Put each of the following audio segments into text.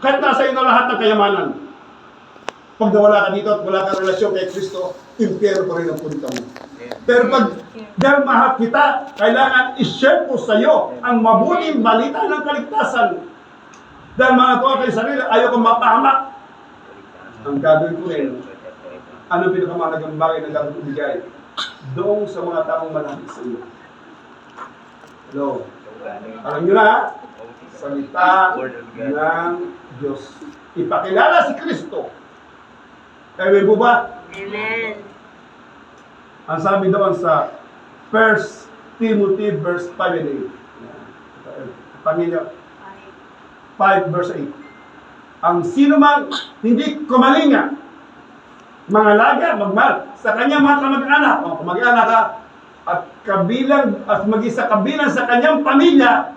Kahit nasa iyo na lahat ng kayamanan. Pag nawala ka dito at wala kang relasyon kay Kristo, impyerno pa rin ang punta mo. Pero pag dahil mahal kita, kailangan i-share ko sa iyo ang mabuting balita ng kaligtasan. Dahil mga tuwa kay sarili, ayaw kong mapahamak. Ang gagawin ko rin, ano pinakamahalagang bagay na gagawin ko bigay? Doon sa mga taong malapit sa iyo. Hello? Alam nyo na, salita ng Diyos. Ipakilala si Kristo. Kaya po ba? Amen. Ang sabi doon sa 1 Timothy verse 5 and 8. Panginoon, 5 verse 8. Ang sino man hindi kumalinga, mangalaga, magmahal sa kanyang mga kamag-anak, o kamag-anak ka, at kabilang, at mag-isa kabilang sa kanyang pamilya,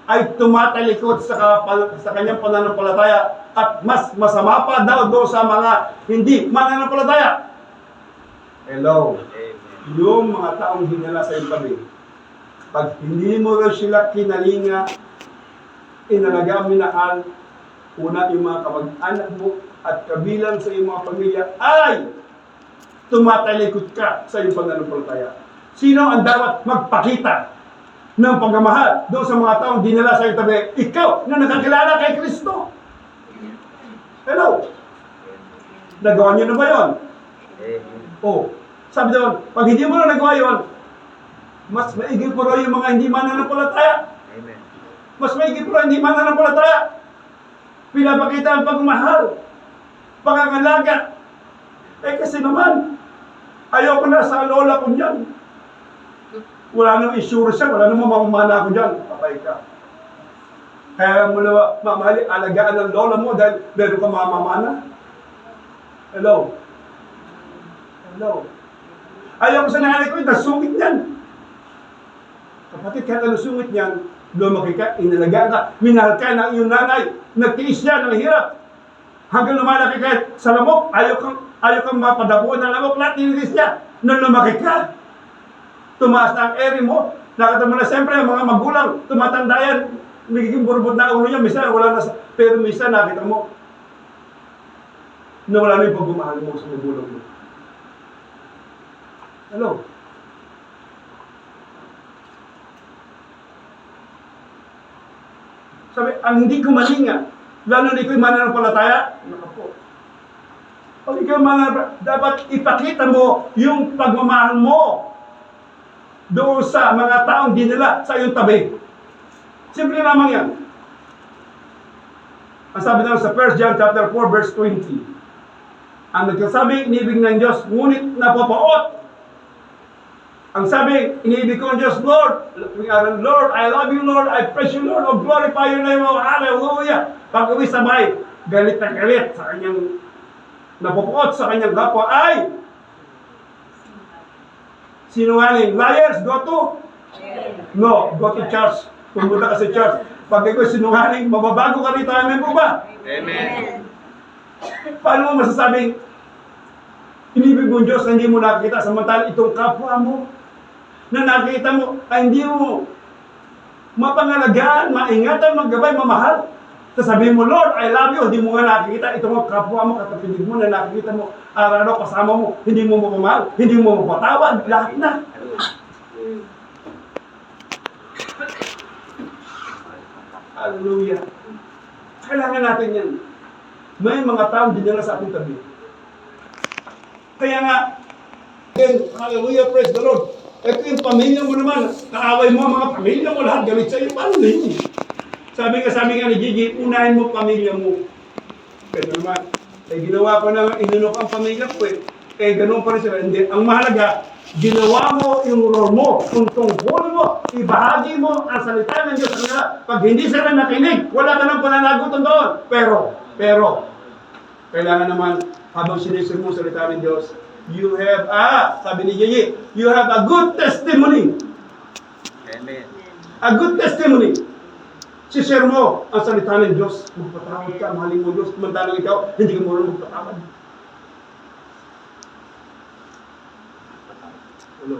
ay tumatalikod sa kanyang pananampalataya at mas masama pa daw doon sa mga hindi mananampalataya. Hello. Yung mga taong hinala sa iyong tabi, pag hindi mo rin sila kinalinga, inalaga, minahal, una yung mga kamag-anak mo at kabilang sa iyong mga pamilya ay tumatalikod ka sa iyong pananampalataya. Sino ang dapat magpakita ng pagmamahal doon sa mga taong dinala sa iyong tabi? Ikaw na nakakilala kay Kristo. Hello? Nagawa niyo na ba yun? Oh, sabi doon, pag hindi mo na nagawa yun, mas maigil po rin yung mga hindi mananampalataya. Mas maigil po rin hindi mananampalataya. Pinapakita ang pagmamahal, pangangalaga. Kasi naman, ayoko na sa lola ko dyan. Wala nang isure siya, wala nang mamamana ko dyan. Patay ka. Kaya mo na mamahali, alagaan ng lola mo dahil meron ka mamamana. Hello? Hello? Ayaw ko sa nanay ko, nasungit niyan. Kapatid, kaya nasungit niyan, lumaki ka, inalagaan ka, minahal ka ng iyong nanay, nagtiis niya ng hirap. Hanggang lumalaki ka sa lamok, ayaw kang mapadapuan ng lamok, lahat nililis niya. Nung lumaki ka, tumaas na ang eri mo, nakita mo na siyempre ang mga magulang, tumatanda yan, nagiging burbot na ulo niya, minsan wala na, pero minsan nakita mo, na wala na yung pagmamahal mo sa magulang mo. Hello? Sabi, ang hindi kumalinga, lalo na ikaw yung mananampalataya, nakapo. Pag ikaw mananampalataya, dapat ipakita mo yung pagmamahal mo doon sa mga taong dinala sa iyong tabi. Simple lamang yan. Ang sabi naman sa 1 John chapter 4 verse 20, ang nagsasabi, inibig ng Diyos, ngunit napapaot. Ang sabi, inibig ko ng Diyos, Lord, Lord, I love you, Lord, I praise you, Lord, oh, glorify your name, oh, hallelujah. Pag uwi sa bahay, galit na galit sa kanyang, napapaot sa kanyang kapwa, ay, sinungaling. Liars, go to? No, go to church. Pumunta ka sa church. Pag ikaw sinungaling, mababago ka rito. Amen po ba? Amen. Paano mo masasabing, inibig mo Diyos na hindi mo nakikita, samantala itong kapwa mo, na nakikita mo, ay hindi mo mapangalagaan, maingatan, maggabay, mamahal. Sasabihin mo, Lord, I love you. Hindi mo nga nakikita. Ito mo, kapwa mo, katapinig mo, na nakikita mo, araw-araw kasama mo, hindi mo mamahal, hindi mo mapatawad, lahat na. Hallelujah. Kailangan natin yan. May mga taong dinala sa ating tabi. Kaya nga, again, hallelujah, praise the Lord. Ito yung pamilya mo naman, kaaway mo ang mga pamilya mo, lahat galit sa'yo, paano na yun? Sabi nga ni Gigi, unahin mo pamilya mo. Pero naman, ginawa ko na inunok ang pamilya ko ganun pa rin sila. Hindi, ang mahalaga, ginawa mo yung role mo, kung tungkol mo, ibahagi mo ang salita ng Diyos sa kanila. Pag hindi sila nakinig, wala ka ng pananagutan doon. Pero, kailangan naman, habang sinisir mo salita ng Diyos, you have, sabi ni Gigi, you have a good testimony. Amen. A good testimony. Si-share mo ang salita ng Diyos. Magpatawad ka, mahalin mo Diyos. Mandalang ikaw, hindi ka marunong magpatawad. Hello.